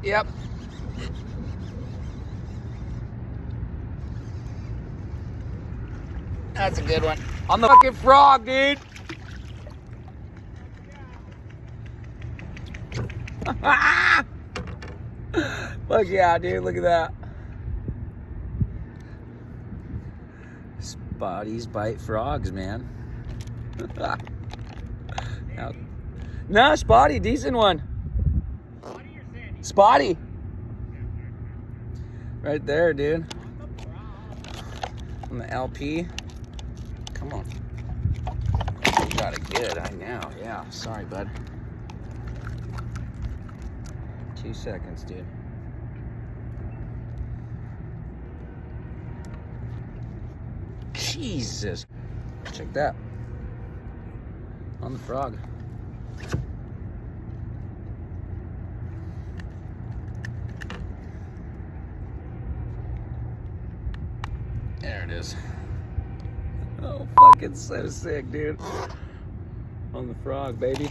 Yep. That's a good one. On the fucking frog, dude. Look, yeah, dude. Look at that. Spotties bite frogs, man. No, Spotty, decent one. Spotty. Right there, dude. On the LP. Come on. You got it good, I know. Yeah, sorry, bud. 2 seconds, dude. Jesus. Check that. On the frog. There it is. Oh, fucking so sick, dude. On the frog, baby.